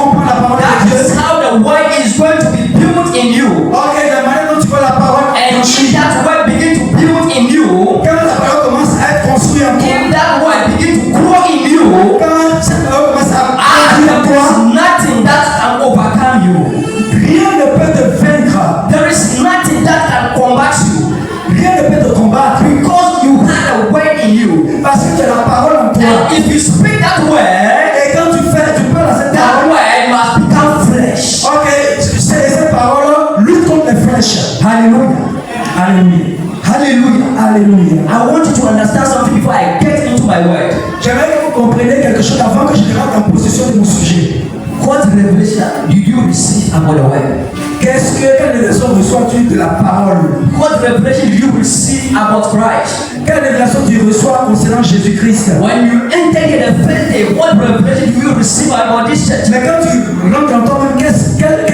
comprends la parole that de Dieu. is how the word is going to be built in you. Ok, la manière dont tu vois la parole And if that word begin to build in you, quand la parole commence à être construite en toi, if that word begin to grow in you, quand cette parole commence à there grandir en is toi, nothing that can overcome you. rien ne peut te vaincre, There is nothing that can combat you rien ne peut te combattre, because you had a word in you. parce que tu as la parole en toi. And if you speak that word, Et quand tu parles à cette that parole, word must become flesh. ok, cette parole lutte contre les flèches. Hallelujah. Alléluia. Hallelujah. Alléluia. I want you to understand something before I get into my word. J'aimerais que vous compreniez quelque chose avant que je rentre en possession de mon sujet. What revelation did you receive about the word? Quelle leçon reçois-tu de la parole? What revelation did you receive about Christ? Quelle révélation tu reçois concernant Jésus-Christ? When you entered here the first day, what revelation did you receive about this church? Mais quand tu rentres en toi-même, quelle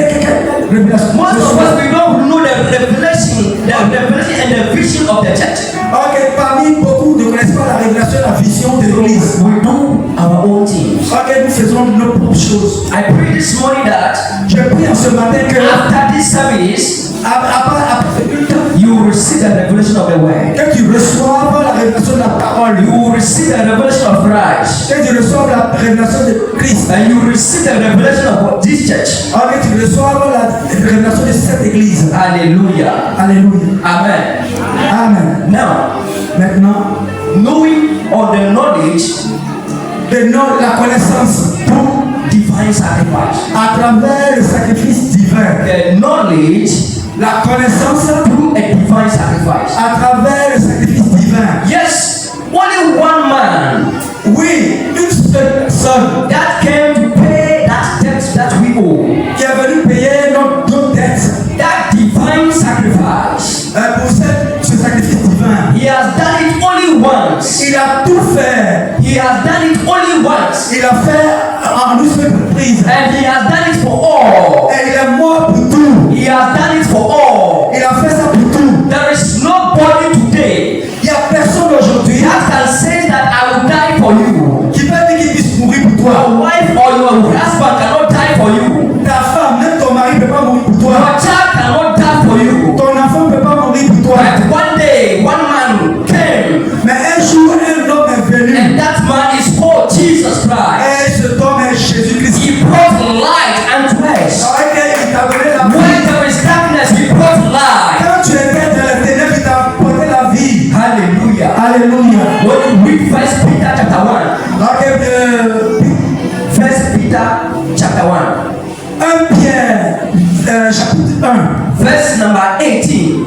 révélation? Most of us, we don't know the revelation and the vision of the church. Ok, parmi beaucoup ne connaissent pas la révélation et la vision de l'Église. We do our own things. Ok, nous faisons nos propres choses. I pray this morning that Je prie en ce matin que after this service, après ce culte, you will receive the revelation of the word. que tu reçoives la révélation de la parole. You will receive the revelation of Christ. Que tu reçoives la révélation de Christ. And you will receive the revelation of this church. Ok, tu reçoives la révélation de cette Église. Hallelujah. Alléluia. Amen. Amen. Now, Maintenant, knowing or the knowledge la connaissance through divine sacrifice. à travers le sacrifice divin. The knowledge La connaissance through a divine sacrifice. à travers le sacrifice divin. Yes, only one man Oui, une seule personne that came to pay that debt that we owe. qui est venue payer notre dette That divine sacrifice. pour ce sacrifice divin. He has done it only once. Il a tout fait. He has done it only once. Il a fait en une seule prise. And he has done it for all. Et il est mort pour tout. He has done it for all. Il a fait ça pour tout. There is nobody today Il n'y a personne aujourd'hui that can say that I will die for you. qui peut dire qu'il puisse mourir pour toi. Your wife or your husband cannot die for you. Ta femme, même ton mari ne peut pas mourir pour toi. Your child cannot die for you. Ton enfant ne peut pas mourir pour toi. But one day, one man came, Mais un jour, un homme est venu. and that man is called Jesus Christ. Et cet homme est Jésus-Christ. He brought light unto us. Ok, il t'a donné la When vie. there is darkness, he brought light. Quand tu étais dans les ténèbres, il t'a apporté la vie. Hallelujah. Alléluia. When you read 1 Peter chapter 1, Ok, 1 Peter chapter 1, 1 Pierre, chapitre 1, verse number 18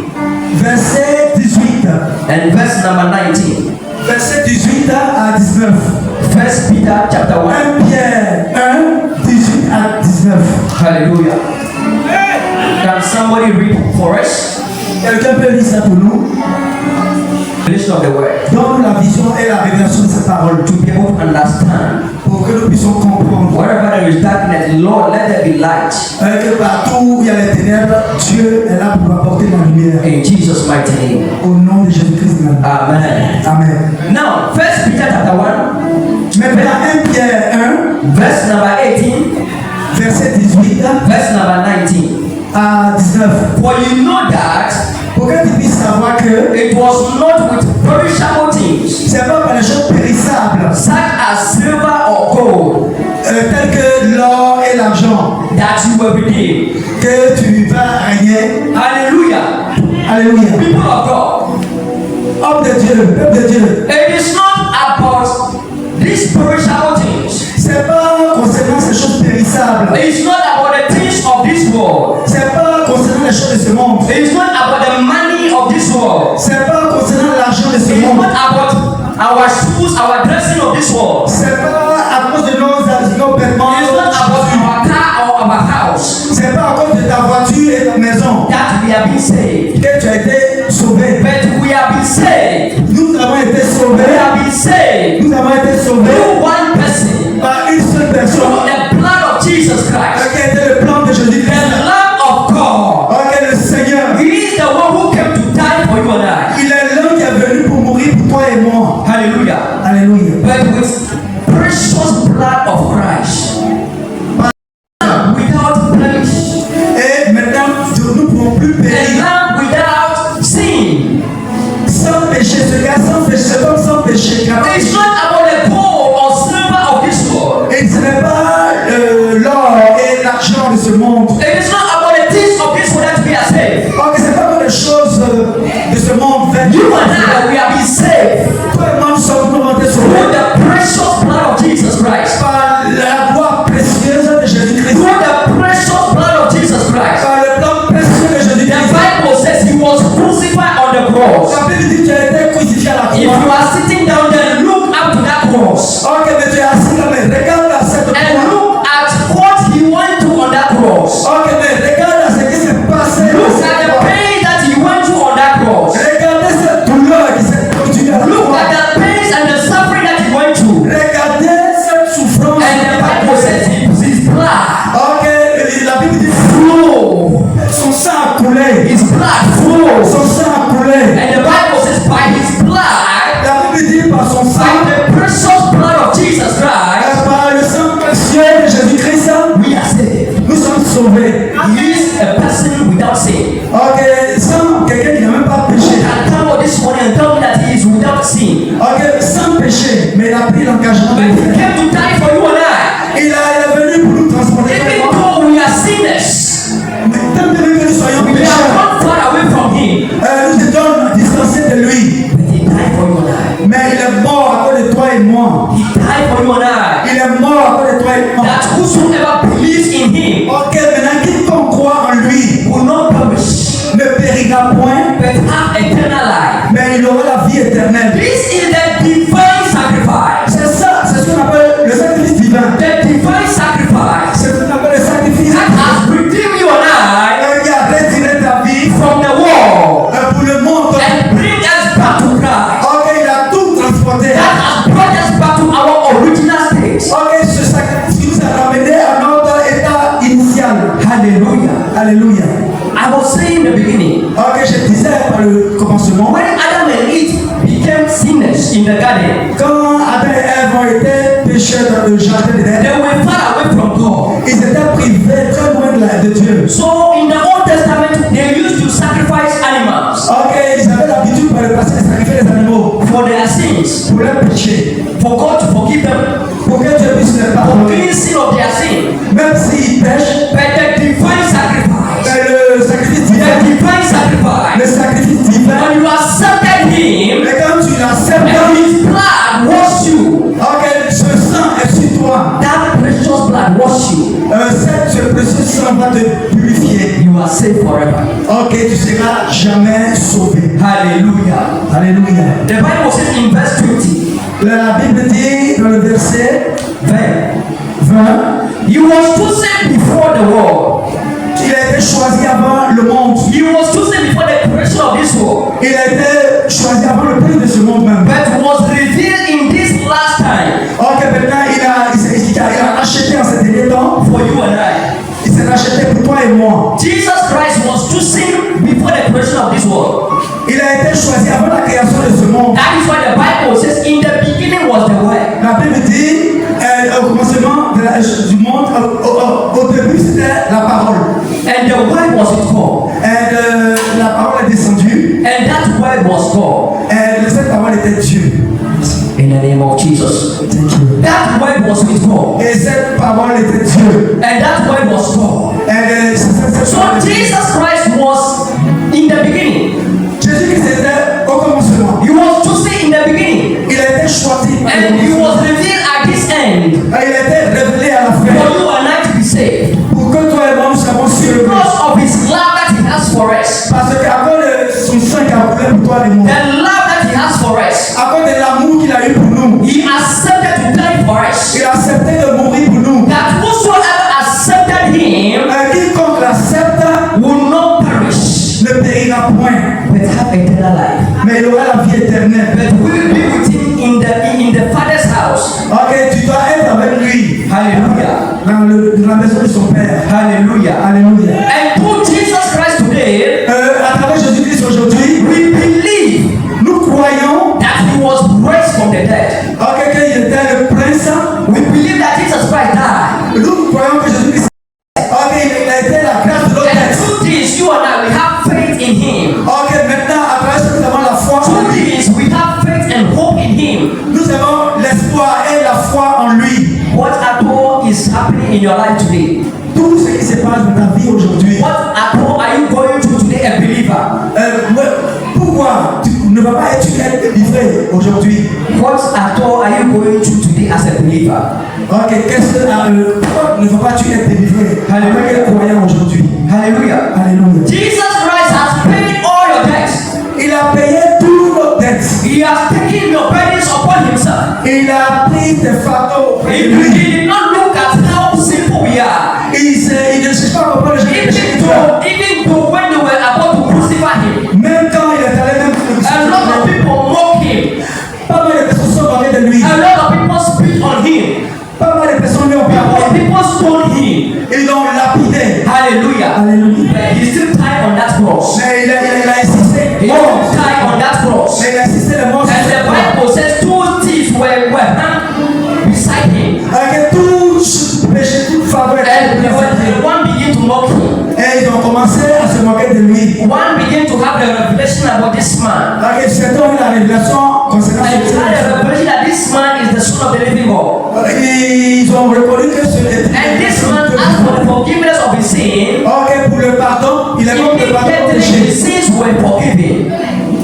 verset 18. and verse number 19. Verset 18 à 19. 1 Peter chapter 1. 1 Pierre 1, 18 à 19. Hallelujah. Can somebody read for us? Quelqu'un peut lire ça pour nous? Revelation of the word. Donne la vision et la révélation de cette parole To be able to understand. pour que nous puissions comprendre. Wherever there is darkness, Lord, let there be light. Que partout où il y a les ténèbres, Dieu est là pour apporter la lumière. In Jesus' mighty name. Au nom de Jésus-Christ. Amen. Amen. Now, 1 Peter chapter 1, Maintenant, 1 Pierre 1, verse number 18, verset 18 verse number 19. à 19. For you know that Pour que tu puisses savoir que it was not with perishable things, c'est pas par les choses périssables, such as silver or gold, telles que l'or et l'argent, that you were redeemed. que tu vas régner. Hallelujah. Alléluia. People of God, Homme de Dieu, peuple de Dieu. it is not about these perishable things. C'est pas concernant ces choses périssables. It's not about the things of this world. C'est pas concernant les choses de ce monde. It's not about the money of this world. C'est pas concernant l'argent de ce It's monde. not about our shoes, our dressing of this world. C'est pas à cause de nos vêtements. It's not about our car or our house C'est pas à cause de ta voiture et ta maison that we have been saved. que tu as été sauvé. But we have been saved. Nous avons été We sauvés. have been saved Nous avons été sauvés through one person, par une seule through personne. the blood of Jesus Christ, Qui était le plan de the Jésus-Christ. Lamb of God. Ok, le Seigneur. He is the one who came to die for you and I. Il est l'homme qui est venu pour mourir pour toi et moi. Hallelujah. Alléluia. But with precious blood of Christ, péché, qui n'a pas It's péché. not about the gold or silver of this world. Et ce n'est pas l'or et l'argent de ce monde. It is not about the things of this world that we are saved. Ok, c'est pas pour les choses de ce monde vain. You and I, we are being saved Toi et moi, nous sommes montés sur through the precious blood of Jesus Christ. par la voie précieuse de Jésus-Christ. Through the precious blood of Jesus Christ. Par le plan précieux de The Jésus-Christ. Bible says he was crucified on the cross. La Bible dit que tu as été crucifié à la If you croix. are sitting down there, look up to that cross Ok, mais tu es assis là, mais regarde à cette and croix. look at what he went through on that cross. Ok, mais regarde à ce qui s'est passé. Look at the pain that he went through on that cross. Regardez cette douleur qui s'est produite à la Look croix. at the pains and the suffering that he went through. Regardez cette souffrance. And the Bible says his blood Ok, la Bible dit flow. son sang a coulé. His blood flows. Son sang a coulé. And the Bible says by his blood, La Bible dit par son by sang, the precious blood of Jesus Christ, par le sang précieux de Jésus-Christ, we are saved. nous sommes sauvés. He is a person without sin. Ok, sans quelqu'un qui n'a même pas péché. And come out this morning and tell me that he is without sin. Ok, sans péché, mais il a pris l'engagement de But le he faire. came to die for you and I. Il est venu pour nous transporter. Even though we are sinners, Mais tant que nous soyons we are pécheurs, not far away from him. nous étions distancés de lui. But he died for you and I. Mais il est mort à cause de toi et moi. He died for you and I. Il est mort à cause de toi et moi. That whosoever believes in him Ok, maintenant quiconque croit en lui will not perish, ne périra point, but have eternal life. mais il aura la vie éternelle. This is the divine sacrifice. C'est ça, c'est ce qu'on appelle le sacrifice divin. The divine sacrifice C'est ce qu'on appelle le sacrifice that has redeemed you and I qui a retiré ta vie from the world pour le monde. and bring us back to Christ. Ok, il a tout transporté. That has brought us back to our original state. Ok, ce sacrifice nous a ramené à notre état initial. Hallelujah. Alléluia. I was saying in the beginning, Ok, je disais par le commencement, when Adam and Eve became sinners in the garden, quand Adam et Ève ont été pécheurs dans le jardin d'Éden, they were far away from God. ils étaient privés très loin de Dieu. So in the Old Testament, they used to sacrifice animals Ok, ils avaient l'habitude par le passé de sacrifier les animaux for their sins, pour leurs péchés, for God to forgive them, pour que Dieu puisse les for pardonner. cleansing of their sin. Même s'ils pêchent, But the divine sacrifice, mais le sacrifice the divin, divine sacrifice, le sacrifice divin, when you accepted Him et quand tu l'acceptes, and His blood washed you, ok, ce sang est sur toi. that precious blood washed you, Ce précieux sang va te purifier. you are saved forever. Ok, tu seras jamais sauvé. Hallelujah. Alléluia. The Bible says in verse 20, La Bible dit dans le verset 20, 20, He was chosen before the world. il a été choisi avant le monde. He was chosen before the creation of this world, Il a été choisi avant le prix de ce monde même. but was revealed in this last time Ok, maintenant il a acheté en ce dernier temps. for you and I. Il s'est acheté pour toi et moi. Jesus Christ was chosen before the creation of this world. Il a été choisi avant la création de ce monde. That is why the Bible says, in the beginning was the Word. La Bible dit, au commencement du monde, au début c'était la parole. And the Word was with God. Et la parole est descendue. And that Word was God. Et cette parole était Dieu. In the name of Jesus. Thank you. That Word was with God. Et cette parole était Dieu. And that Word was God. Et cette So parole était Jesus Christ was in the beginning. Jésus-Christ était au commencement. He was chosen in the beginning. Il a été choisi. And He was revealed at this end Il a été révélé à la for fin. you and I to be saved. Pour que toi et moi nous soyons sauvés. Because of His love that He has for us. Parce qu'à cause de son sang qui a coulé pour toi et moi. The love that He has for us. À cause de l'amour qu'il a eu pour nous. He accepted to die for us. Il a accepté de mourir pour nous. That whosoever accepted Him Quiconque l'accepte will not perish, ne périra point. but have eternal life. Mais il aura la vie éternelle. But we will be with Him in the Father's house. Ok, tu dois être avec lui. Hallelujah. Dans la maison de son Père. Hallelujah. Alléluia. And through Jesus Christ today, À travers Jésus-Christ aujourd'hui, we believe nous croyons that He was raised from the dead. qu'il était le prince. We believe that Jesus Christ died. Nous croyons que Jésus-Christ il a été la grâce de notre And tête. through this, you and I, we have faith in Him. Ok, maintenant, à travers ce que nous avons la foi en Through lui. this, we have faith and hope in Him. happening in your life today? Tout ce qui se passe dans ta vie aujourd'hui. What at all are you going through today, a believer? Pourquoi tu ne vas pas être délivré aujourd'hui? What at all are you going through today as a believer? Ok, qu'est-ce que pourquoi ne vas pas tu être délivré? Avec quel croyant aujourd'hui? Hallelujah. Alléluia. Jesus Christ has paid all your debts. Il a payé tous nos dettes. He has taken your burdens upon himself. Il a pris tes fardeaux. He did not look at how simple we are. Il ne cherche pas à comprendre les choses. Even though when they were about to crucify him, Même quand il est allé même a lot of people mock him. pas mal de personnes sont parlées de lui. A lot of people spit on him. Pas mal de personnes lui ont parlé. People stoned him. Ils l'ont lapidé. Hallelujah. Alléluia. But he still died on that cross. Mais il a insisté. He died on that cross. Mais il a insisté le mort. And the Bible says two thieves were hung beside him. Avec tout péché, toute faveur. And one began to mock him. Et ils ont commencé à se moquer de lui. One began to have a revelation about this man. Donc certains ont eu la révélation concernant And ce he had a revelation that this man is the son of the living God. Ils ont reconnu que ce était. And this man asked for the forgiveness of his sin. Ok, pour le pardon, il a demandé le pardon des Immediately his péchés. sins were forgiven.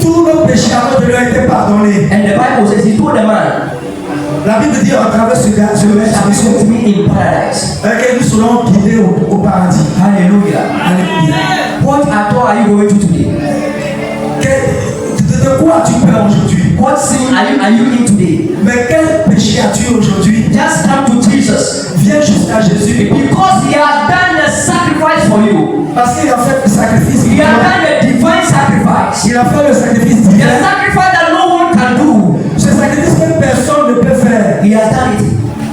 Tous nos péchés avant de lui ont été pardonnés. And the Bible says he told the man, La Bible dit à travers ce gars, "You shall be with me in paradise." que nous serons guidés au paradis. Hallelujah. Alléluia. What at all are you going through today? De quoi as-tu peur aujourd'hui? What sin are you in today? Mais quel péché as-tu aujourd'hui? Just come to Jesus. Viens juste à Jésus. Because he has done the sacrifice for you. Parce qu'il a fait le sacrifice. He has done the divine sacrifice. Il a fait le sacrifice The divin. sacrifice that no one can do. Ce sacrifice que personne ne peut faire. He has done it.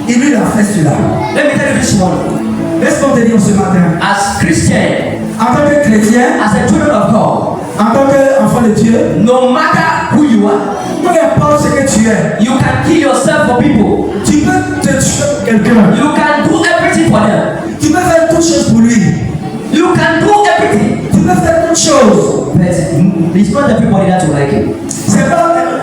Il lui a fait cela. Let me tell you this morning. Laisse-moi te dire ce matin. As Christian, En tant que chrétien, as a children of God, en tant qu'enfant de Dieu, no matter who you are, peu importe ce que tu es, you can kill yourself for people. tu peux te tuer pour quelqu'un. You can do everything for them. Tu peux faire toutes choses pour lui. You can do everything. Tu peux faire toutes choses. But it's not everybody that will like it.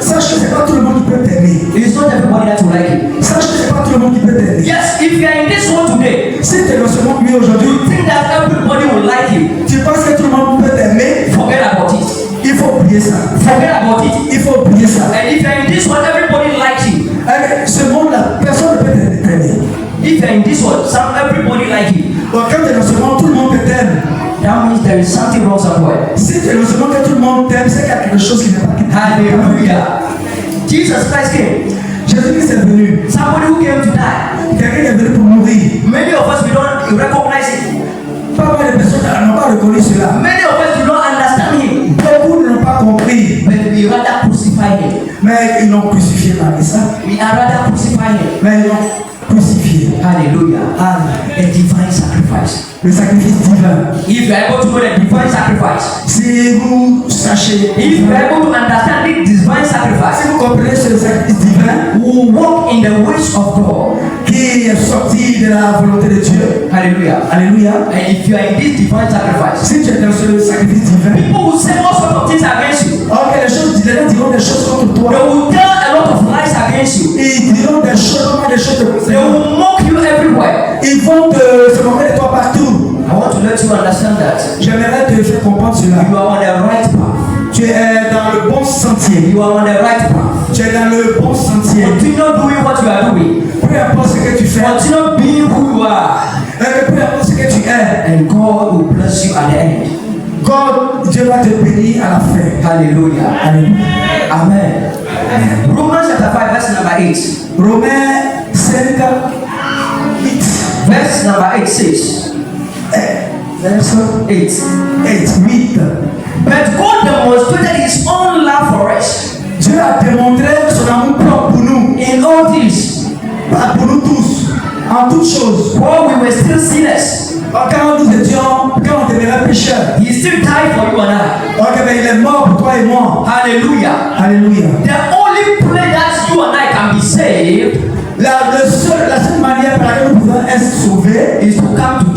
Sache que c'est pas tout le monde qui peut t'aimer. It's not everybody that will like it. Sache que c'est pas tout le monde qui peut t'aimer. Yes, if you are in this world today, Si tu es dans ce monde lui aujourd'hui, you think that everybody will like you. tu penses que tout le monde peut t'aimer, Forget about it. il faut oublier ça. Forget about it. Il faut oublier ça. And if you are in this world, everybody likes you. Ce monde-là, personne ne peut t'aimer. If you are in this world, everybody like you. Donc quand tu es dans ce monde, tout le monde t'aime. That means there is something wrong somewhere. Si tu es dans ce monde que tout le monde t'aime, c'est qu'il y a quelque chose qui n'est pas. Hallelujah. Jesus Christ came. Jésus-Christ est venu. Somebody who came to die. Quelqu'un est venu pour mourir. Many of us, we don't recognize it. Pas mal de personnes n'ont pas reconnu cela. Many of us do not understand him. Beaucoup ne l'ont pas compris. But we rather crucify him. Mais ils l'ont crucifié malgré ça. We are rather crucify him. Mais ils l'ont crucifié. Hallelujah. Amen. A divine sacrifice. Le sacrifice divin. If you are able to know the divine sacrifice, Si vous sachez, if you are able to understand the divine si sacrifice, vous comprenez ce sacrifice divin we will walk in the ways of God. qui est sorti de la volonté de Dieu. Hallelujah. Alléluia. And if you are in this divine sacrifice, Si tu es dans ce sacrifice divin, people will say all sorts of things against you. ok, les gens diront des choses contre They toi. will tell a lot of lies against you. Ils diront des choses, pas des choses de They will mock you everywhere. Ils vont se moquer de toi partout. I want to let you understand that J'aimerais te faire comprendre cela. you are on the right path. Tu es dans le bon sentier. You are on the right path. Tu es dans le bon sentier. Continue doing what you are doing. Peu importe ce que tu fais, Continue being who you are. peu importe ce que tu es, And God will bless you at the end. Dieu va te bénir à la fin. Hallelujah. Alléluia. Amen. Romans chapter 5, verse number 8. Romains 5, 8. Verse number 8 says, Verset 8. 8. But God demonstrated his own love for us Dieu a démontré son amour propre pour nous, in all this, pour nous tous, en toutes choses. while we were still sinners. Quand nous étions, quand on demeurait pécheurs, He still died for you and I. ok, mais il est mort pour toi et moi. Hallelujah. Alléluia. The only place that you and I can be saved La seule manière par laquelle nous pouvons être sauvés, is to come to